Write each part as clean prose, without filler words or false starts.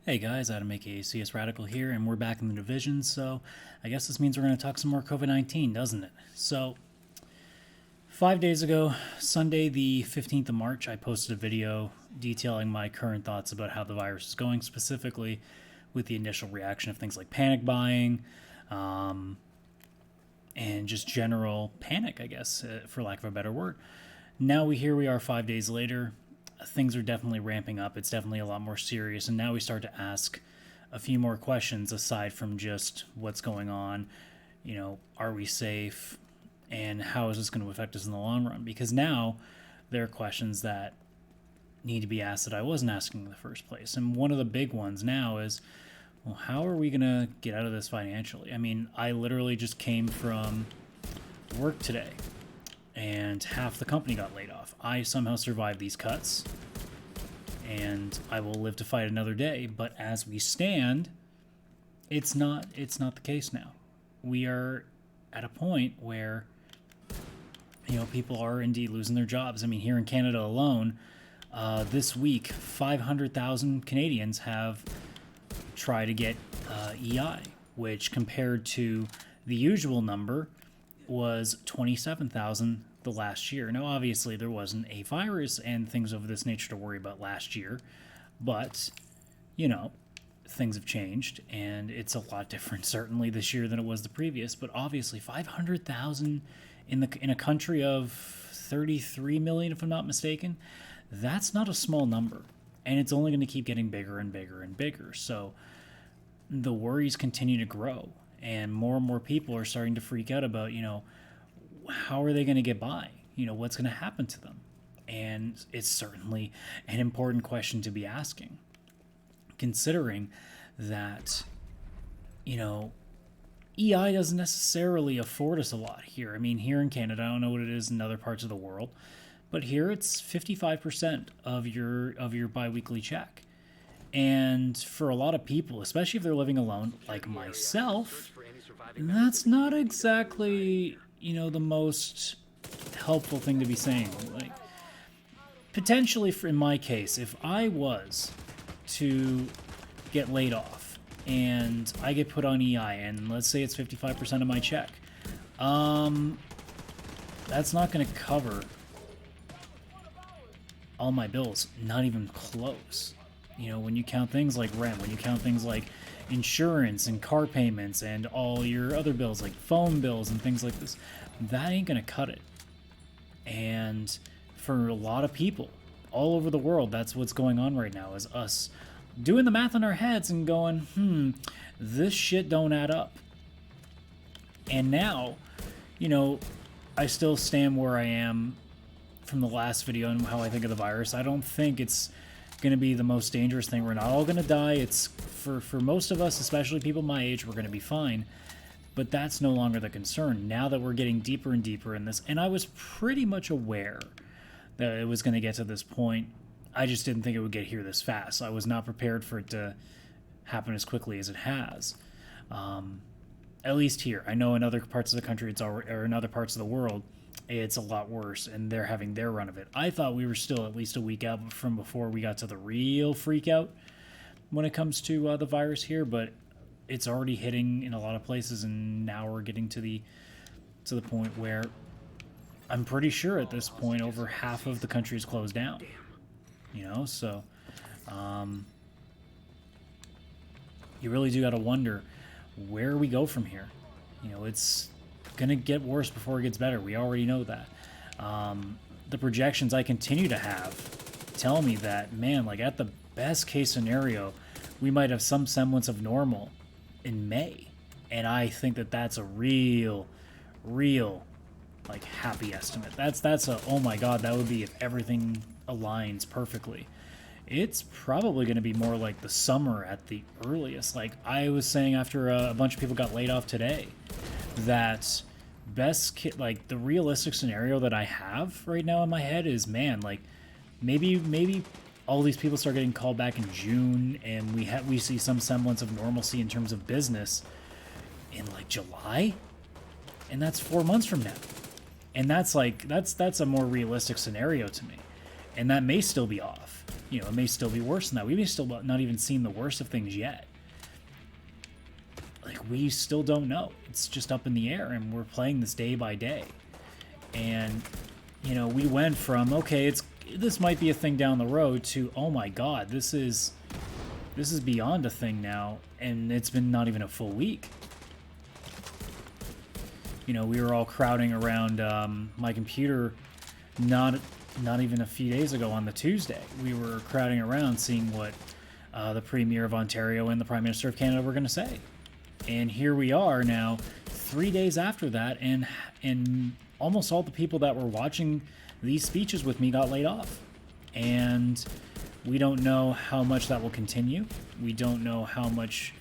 Hey guys, Adam aka askcsradical here, and we're back in the division, so I guess this means we're going to talk some more COVID-19, doesn't it? So, 5 days ago, Sunday the 15th of March, I posted a video detailing my current thoughts about how the virus is going, specifically with the initial reaction of things like panic buying, and just general panic, I guess, for lack of a better word. Now here we are 5 days later. Things are definitely ramping up. It's definitely a lot more serious. And now we start to ask a few more questions aside from just what's going on. You know, are we safe? And how is this going to affect us in the long run? Because now there are questions that need to be asked that I wasn't asking in the first place. And one of the big ones now is, well, how are we going to get out of this financially? I mean, I literally just came from work today, and half the company got laid off. I somehow survived these cuts, and I will live to fight another day. But as we stand, it's not the case now. We are at a point where, people are indeed losing their jobs. I mean, here in Canada alone, this week, 500,000 Canadians have tried to get EI, which compared to the usual number was 27,000 the last year. Now, obviously, there wasn't a virus and things of this nature to worry about last year, but, things have changed, and it's a lot different, certainly, this year than it was the previous, but obviously, 500,000 in a country of 33 million, if I'm not mistaken, that's not a small number, and it's only going to keep getting bigger and bigger and bigger, so the worries continue to grow, and more people are starting to freak out about, how are they going to get by? What's going to happen to them? And it's certainly an important question to be asking, considering that, EI doesn't necessarily afford us a lot here. I mean, here in Canada, I don't know what it is in other parts of the world, but here it's 55% of your biweekly check. And for a lot of people, especially if they're living alone, like myself, that's not exactly, the most helpful thing to be saying. Like, potentially, in my case, if I was to get laid off and I get put on EI, and let's say it's 55% of my check, that's not going to cover all my bills, not even close. When you count things like rent, when you count things like insurance and car payments and all your other bills like phone bills and things like this, that ain't gonna cut it. And for a lot of people all over the world, that's what's going on right now, is us doing the math in our heads and going, this shit don't add up. And now, I still stand where I am from the last video and how I think of the virus. I don't think it's going to be the most dangerous thing. We're not all going to die. It's for most of us, especially people my age, we're going to be fine. But that's no longer the concern now that we're getting deeper and deeper in this. And I was pretty much aware that it was going to get to this point. I just didn't think it would get here this fast. I was not prepared for it to happen as quickly as it has. At least here. I know in other parts of the country or in other parts of the world, it's a lot worse, and they're having their run of it. I thought we were still at least a week out from before we got to the real freak out when it comes to the virus here, but it's already hitting in a lot of places, and now we're getting to the point where I'm pretty sure at this point over half of the country is closed down. So you really do got to wonder where we go from here. It's gonna get worse before it gets better. We already know that. The projections I continue to have tell me that, man, like at the best case scenario, we might have some semblance of normal in May. And I think that that's a real, like, happy estimate. That's a, oh my god, that would be if everything aligns perfectly. It's probably going to be more like the summer at the earliest. Like I was saying after a bunch of people got laid off today, that like the realistic scenario that I have right now in my head is, man, like maybe all these people start getting called back in June, and we see some semblance of normalcy in terms of business in like July, and that's 4 months from now, and that's a more realistic scenario to me, and that may still be off. You know, it may still be worse than that. We may still not even seen the worst of things yet. Like, we still don't know. It's just up in the air, and we're playing this day by day. And, you know, we went from, okay, this might be a thing down the road, to, oh my god, this is beyond a thing now, and it's been not even a full week. You know, we were all crowding around my computer not even a few days ago on the Tuesday. We were crowding around seeing what the Premier of Ontario and the Prime Minister of Canada were going to say. And here we are now, 3 days after that, and almost all the people that were watching these speeches with me got laid off. And we don't know how much that will continue. We don't know how much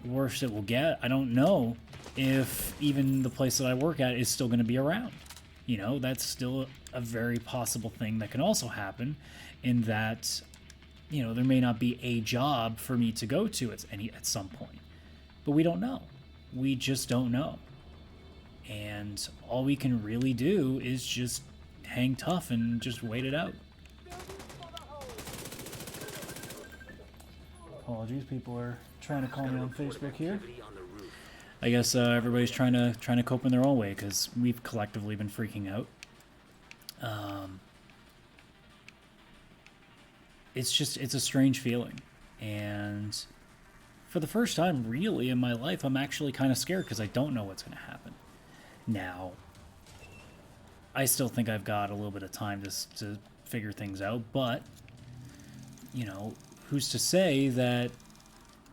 worse it will get. I don't know if even the place that I work at is still going to be around. You know, that's still a very possible thing that can also happen, in that, you know, there may not be a job for me to go to at some point. But we don't know. We just don't know. And all we can really do is just hang tough and just wait it out. Apologies, people are trying to call me on Facebook here. I guess everybody's trying to cope in their own way, because we've collectively been freaking out. It's a strange feeling, and for the first time really in my life, I'm actually kind of scared, because I don't know what's going to happen. Now, I still think I've got a little bit of time to figure things out, but, you know, who's to say that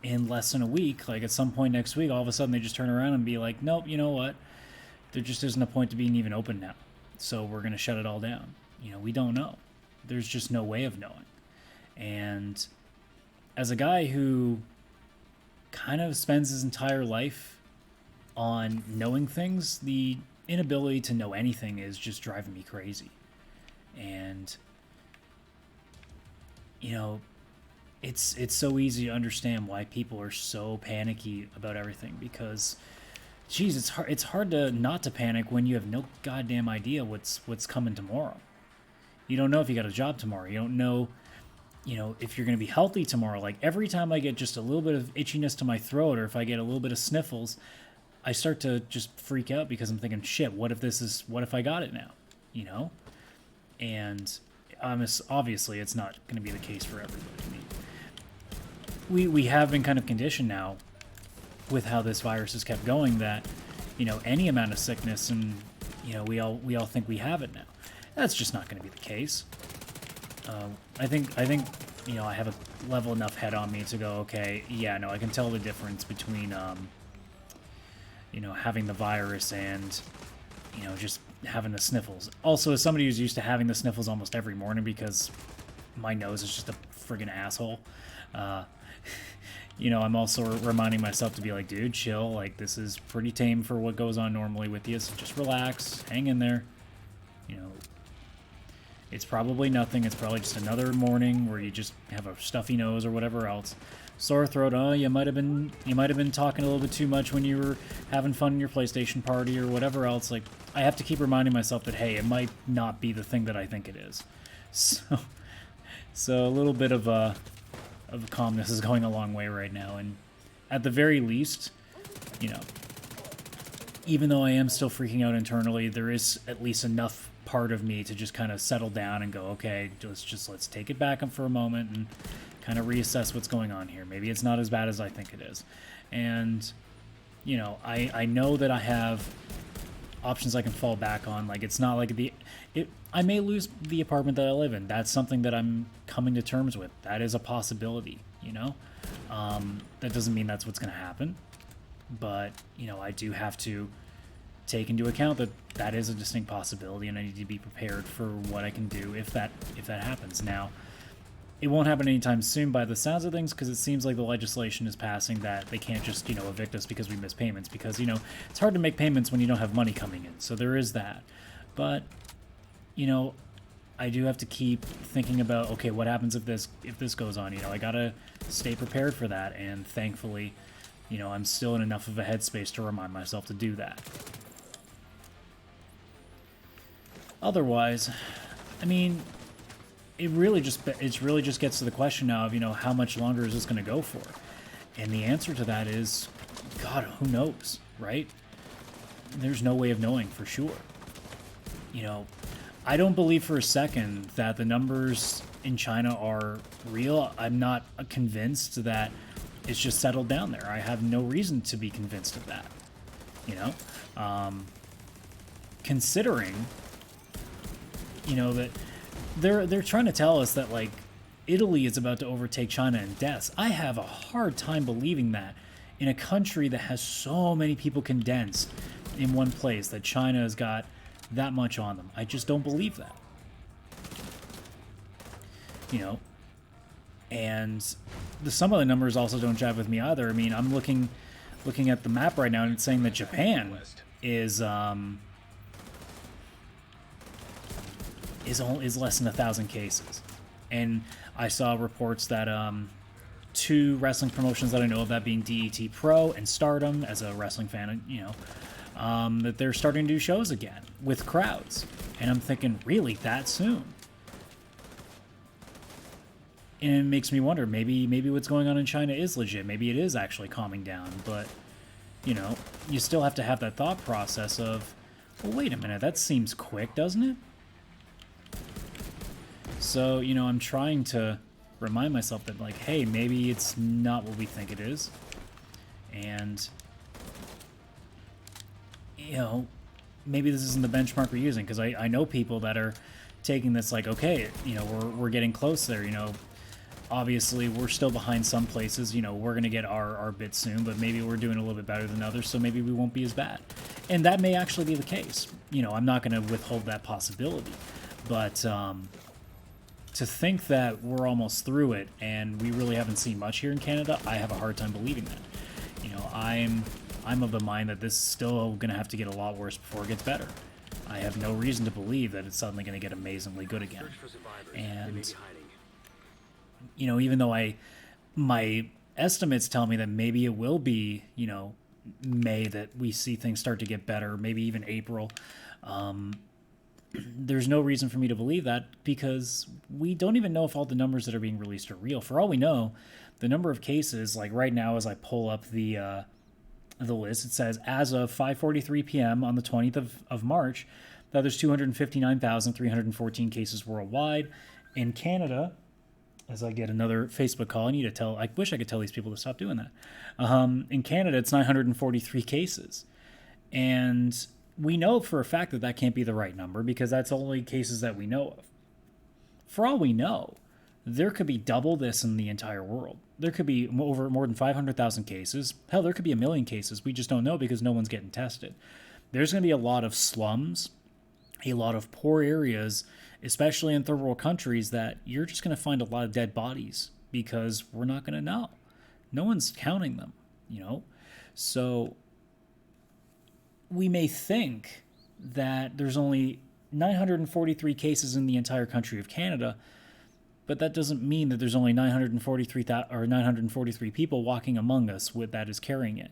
in less than a week, like at some point next week, all of a sudden they just turn around and be like, nope, you know what? There just isn't a point to being even open now, so we're going to shut it all down. You know, we don't know. There's just no way of knowing. And as a guy who kind of spends his entire life on knowing things, the inability to know anything is just driving me crazy. And, you know, it's so easy to understand why people are so panicky about everything, because, geez, it's hard to not to panic when you have no goddamn idea what's coming tomorrow. You don't know if you got a job tomorrow. You don't know, you know, if you're going to be healthy tomorrow. Like, every time I get just a little bit of itchiness to my throat, or if I get a little bit of sniffles, I start to just freak out, because I'm thinking, shit, what if I got it now? You know? And obviously it's not going to be the case for everybody. I mean, we have been kind of conditioned now with how this virus has kept going, that, you know, any amount of sickness, and, you know, we all think we have it now. That's just not going to be the case. I think you know, I have a level enough head on me to go, okay, yeah, no, I can tell the difference between you know, having the virus and, you know, just having the sniffles. Also, as somebody who's used to having the sniffles almost every morning, because my nose is just a friggin' asshole, you know, I'm also reminding myself to be like, dude, chill, like, this is pretty tame for what goes on normally with you, so just relax, hang in there. You know, it's probably nothing. It's probably just another morning where you just have a stuffy nose or whatever else. Sore throat, oh, you might have been talking a little bit too much when you were having fun in your PlayStation party or whatever else. Like, I have to keep reminding myself that, hey, it might not be the thing that I think it is. So a little bit of calmness is going a long way right now, and at the very least, you know, even though I am still freaking out internally, there is at least enough part of me to just kind of settle down and go, okay, let's take it back up for a moment and kind of reassess what's going on here. Maybe it's not as bad as I think it is. And, you know, I know that I have options I can fall back on. Like, it's not like I may lose the apartment that I live in. That's something that I'm coming to terms with. That is a possibility, you know? That doesn't mean that's what's going to happen. But, you know, I do have to take into account that that is a distinct possibility, and I need to be prepared for what I can do if that happens. Now, it won't happen anytime soon by the sounds of things, because it seems like the legislation is passing that they can't just, you know, evict us because we miss payments, because, you know, it's hard to make payments when you don't have money coming in. So there is that. But, you know, I do have to keep thinking about, okay, what happens if this goes on? You know, I gotta stay prepared for that, and thankfully, you know, I'm still in enough of a headspace to remind myself to do that. Otherwise, I mean, it really just gets to the question now of, how much longer is this going to go for? And the answer to that is, God, who knows, right? There's no way of knowing for sure. I don't believe for a second that the numbers in China are real. I'm not convinced that it's just settled down there. I have no reason to be convinced of that. Considering, that they're trying to tell us that, like, Italy is about to overtake China in deaths. I have a hard time believing that in a country that has so many people condensed in one place, that China has got that much on them. I just don't believe that. And some of the numbers also don't jive with me either. I mean, I'm looking at the map right now, and it's saying that Japan is less than 1,000 cases. And I saw reports that 2 wrestling promotions that I know of, that being DET Pro and Stardom, as a wrestling fan, that they're starting to do shows again with crowds. And I'm thinking, really, that soon? And it makes me wonder, maybe what's going on in China is legit. Maybe it is actually calming down. But, you still have to have that thought process of, well, wait a minute, that seems quick, doesn't it? So, I'm trying to remind myself that, like, hey, maybe it's not what we think it is. And, maybe this isn't the benchmark we're using, because I know people that are taking this like, okay, we're getting close there, Obviously, we're still behind some places, we're going to get our bit soon, but maybe we're doing a little bit better than others, so maybe we won't be as bad. And that may actually be the case. I'm not going to withhold that possibility. But to think that we're almost through it and we really haven't seen much here in Canada, I have a hard time believing that. I'm of the mind that this is still going to have to get a lot worse before it gets better. I have no reason to believe that it's suddenly going to get amazingly good again. And even though my estimates tell me that maybe it will be, May that we see things start to get better, maybe even April. There's no reason for me to believe that, because we don't even know if all the numbers that are being released are real. For all we know, the number of cases, like right now as I pull up the list, it says as of 5:43 p.m. on the 20th of March that there's 259,314 cases worldwide. In Canada, as I get another Facebook call, I wish I could tell these people to stop doing that. In Canada, it's 943 cases. And we know for a fact that can't be the right number, because that's only cases that we know of. For all we know, there could be double this in the entire world. There could be more than 500,000 cases. Hell, there could be 1 million cases. We just don't know, because no one's getting tested. There's going to be a lot of slums, a lot of poor areas, especially in third world countries, that you're just going to find a lot of dead bodies, because we're not going to know. No one's counting them, So we may think that there's only 943 cases in the entire country of Canada, but that doesn't mean that there's only 943 people walking among us that is carrying it.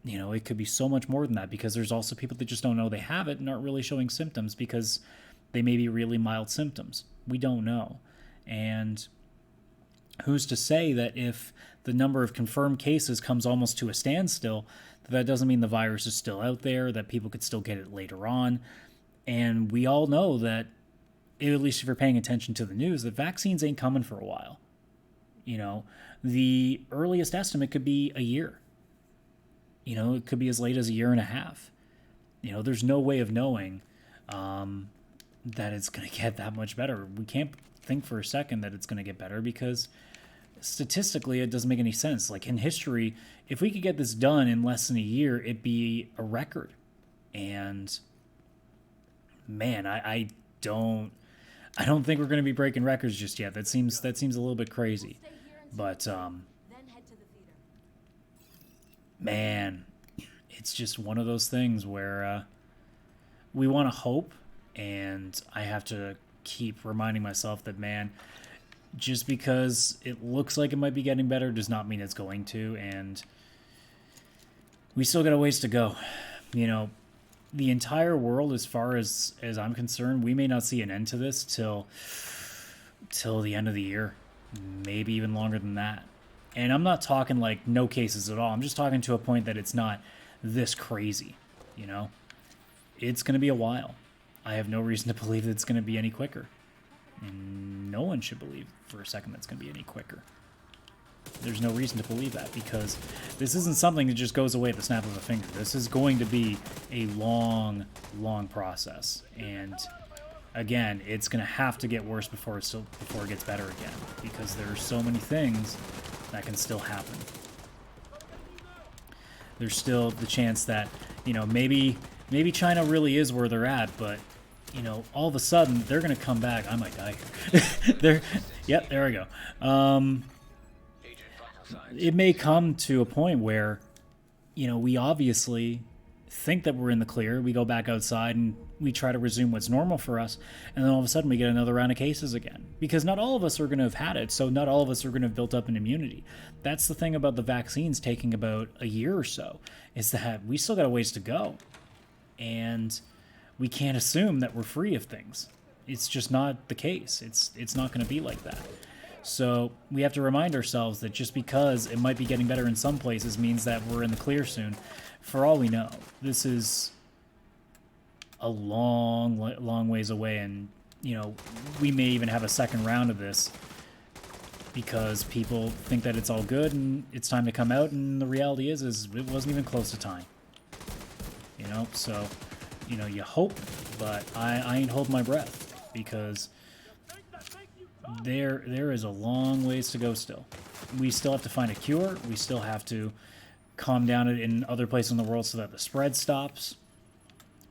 It could be so much more than that, because there's also people that just don't know they have it and aren't really showing symptoms, because they may be really mild symptoms. We don't know. And who's to say that if the number of confirmed cases comes almost to a standstill, that doesn't mean the virus is still out there, that people could still get it later on. And we all know that, at least if you're paying attention to the news, that vaccines ain't coming for a while. The earliest estimate could be a year. It could be as late as 1.5 years. There's no way of knowing that it's going to get that much better. We can't think for a second that it's going to get better, because statistically it doesn't make any sense. Like in history, if we could get this done in less than a year, it'd be a record. And man, I don't think we're going to be breaking records just yet. That seems a little bit crazy. But man, it's just one of those things where we want to hope, and I have to keep reminding myself that, man, just because it looks like it might be getting better does not mean it's going to, and we still got a ways to go. The entire world, as far as I'm concerned, we may not see an end to this till till the end of the year, maybe even longer than that. And I'm not talking like no cases at all. I'm just talking to a point that it's not this crazy, you know? It's going to be a while. I have no reason to believe that it's going to be any quicker. And no one should believe for a second that's going to be any quicker. There's no reason to believe that, because this isn't something that just goes away at the snap of a finger. This is going to be a long, long process. And again, it's going to have to get worse before it gets better again, because there are so many things that can still happen. There's still the chance that, you know, maybe China really is where they're at, but, you know, all of a sudden they're going to come back. I might die here. Yep, there we go. It may come to a point where, you know, we obviously think that we're in the clear. We go back outside and we try to resume what's normal for us, and then all of a sudden we get another round of cases again. Because not all of us are going to have had it, so not all of us are going to have built up an immunity. That's the thing about the vaccines taking about a year or so, is that we still got a ways to go. And we can't assume that we're free of things. It's just not the case. It's not going to be like that. So we have to remind ourselves that just because it might be getting better in some places means that we're in the clear soon. For all we know, this is a long, long ways away, and, you know, we may even have a second round of this because people think that it's all good and it's time to come out, and the reality is it wasn't even close to time. You know, so, you know, you hope, but I ain't holding my breath, because there is a long ways to go still. We still have to find a cure. We still have to calm down it in other places in the world so that the spread stops.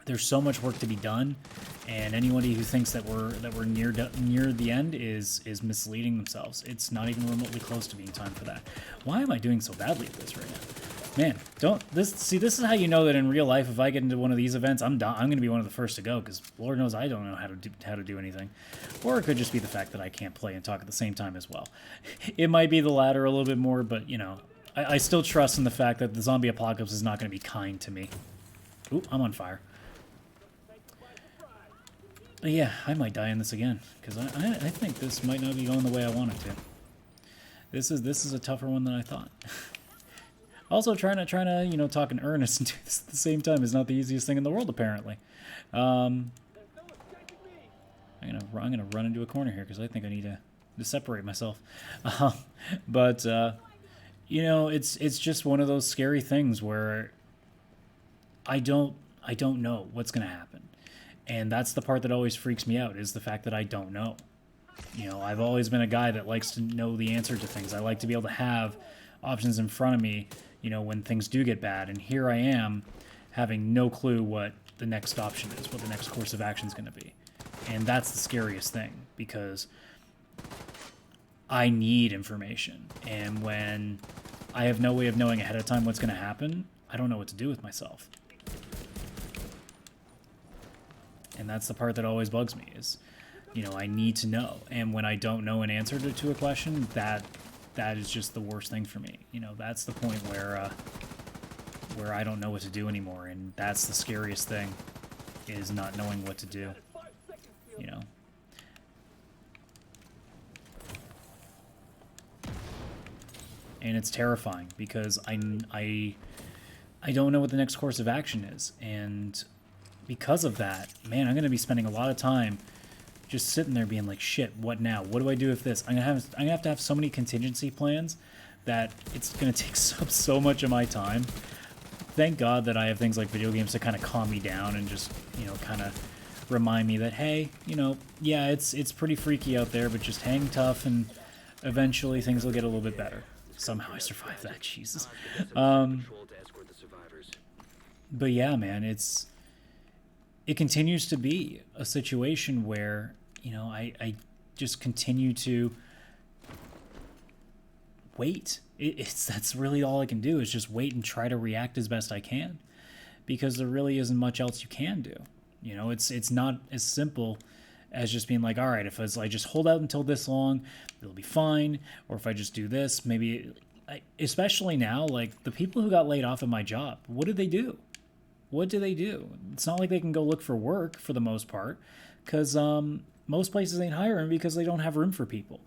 There's so much work to be done, and anybody who thinks that we're near the end is misleading themselves. It's not even remotely close to being time for that. Why am I doing so badly at this right now? Man, this is how you know that in real life, if I get into one of these events, I'm going to be one of the first to go, because Lord knows I don't know how to do anything. Or it could just be the fact that I can't play and talk at the same time as well. It might be the latter a little bit more, but, you know, I still trust in the fact that the zombie apocalypse is not going to be kind to me. Ooh, I'm on fire. But yeah, I might die in this again, because I think this might not be going the way I want it to. This is a tougher one than I thought. Also, trying to you know, talk in earnest and do this at the same time is not the easiest thing in the world, apparently. I'm gonna run into a corner here because I think I need to separate myself. But you know, it's just one of those scary things where I don't know what's gonna happen, and that's the part that always freaks me out, is the fact that I don't know. You know, I've always been a guy that likes to know the answer to things. I like to be able to have options in front of me, you know, when things do get bad. And here I am having no clue what the next option is, what the next course of action is going to be. And that's the scariest thing, because I need information. And when I have no way of knowing ahead of time what's going to happen, I don't know what to do with myself. And that's the part that always bugs me, is, you know, I need to know. And when I don't know an answer to a question, that is just the worst thing for me. You know, that's the point where I don't know what to do anymore, and that's the scariest thing, is not knowing what to do. You know. And it's terrifying, because I don't know what the next course of action is, and because of that, man, I'm going to be spending a lot of time just sitting there being like, shit, what now? What do I do with this? I'm gonna have to have so many contingency plans that it's gonna take so much of my time. Thank God that I have things like video games to kind of calm me down and just, you know, kind of remind me that, hey, you know, yeah, it's pretty freaky out there, but just hang tough, and eventually things will get a little bit better. Somehow I survived that, Jesus. But yeah, man, it continues to be a situation where, you know, I just continue to wait. That's really all I can do, is just wait and try to react as best I can, because there really isn't much else you can do. You know, it's not as simple as just being like, all right, if I just hold out until this long, it'll be fine. Or if I just do this, maybe, especially now, like the people who got laid off at my job, what did they do? What do they do? It's not like they can go look for work for the most part, because most places ain't hiring because they don't have room for people.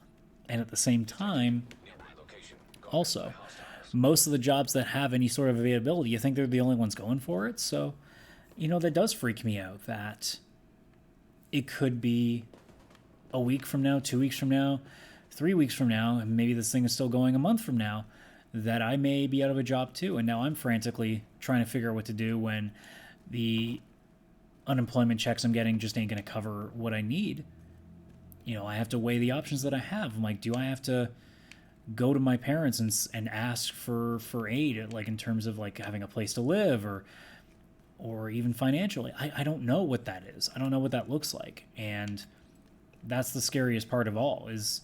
And at the same time, also, most of the jobs that have any sort of availability, you think they're the only ones going for it. So, that does freak me out that it could be a week from now, 2 weeks from now, 3 weeks from now, and maybe this thing is still going a month from now, that I may be out of a job too. And now I'm frantically trying to figure out what to do when the unemployment checks I'm getting just ain't going to cover what I need. I have to weigh the options that I have. I'm like, do I have to go to my parents and ask for aid, like in terms of like having a place to live or even financially? I don't know what that is. I don't know what that looks like. And that's the scariest part of all, is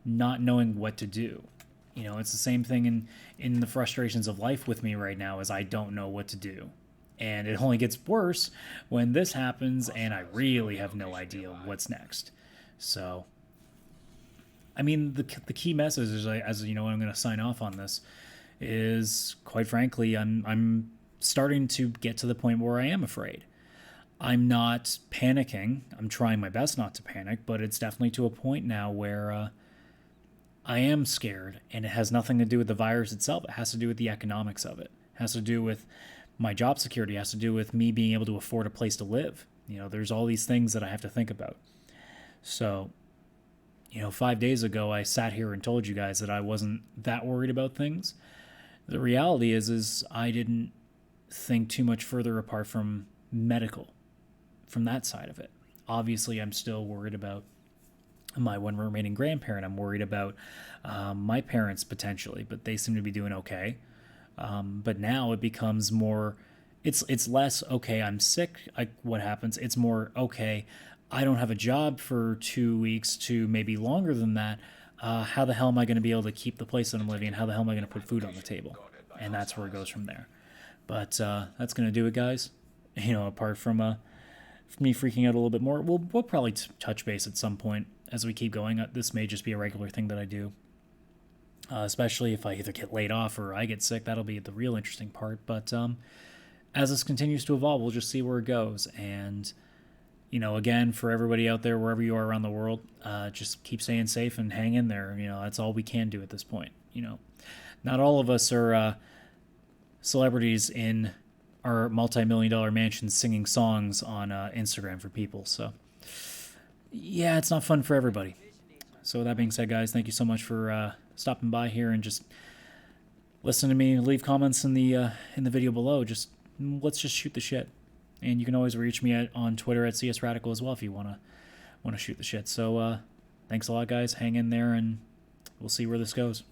not knowing what to do. It's the same thing in the frustrations of life with me right now, is I don't know what to do. And it only gets worse when this happens and I really have no idea what's next. So, I mean, the key message is, as you know, I'm going to sign off on this, is quite frankly, I'm starting to get to the point where I am afraid. I'm not panicking. I'm trying my best not to panic, but it's definitely to a point now where I am scared, and it has nothing to do with the virus itself. It has to do with the economics of it. It has to do with my job security. It has to do with me being able to afford a place to live. There's all these things that I have to think about. So, 5 days ago, I sat here and told you guys that I wasn't that worried about things. The reality is I didn't think too much further apart from medical, from that side of it. Obviously, I'm still worried about my one remaining grandparent. I'm worried about my parents potentially, but they seem to be doing okay. But now it becomes more, it's less, okay, I'm sick, what happens? It's more, okay, I don't have a job for 2 weeks to maybe longer than that. How the hell am I going to be able to keep the place that I'm living in? How the hell am I going to put food on the table? And that's where it goes from there. But that's going to do it, guys. Apart from me freaking out a little bit more, we'll probably touch base at some point as we keep going. This may just be a regular thing that I do. Especially if I either get laid off or I get sick. That'll be the real interesting part. But as this continues to evolve, we'll just see where it goes. And, again, for everybody out there, wherever you are around the world, just keep staying safe and hang in there. That's all we can do at this point. Not all of us are celebrities in our multi-million-dollar mansions singing songs on Instagram for people. So, yeah, it's not fun for everybody. So with that being said, guys, thank you so much for stopping by here and just listen to me. Leave comments in the video below. Let's just shoot the shit. And you can always reach me on Twitter at @askcsradical as well if you want to shoot the shit. So thanks a lot, guys. Hang in there, and we'll see where this goes.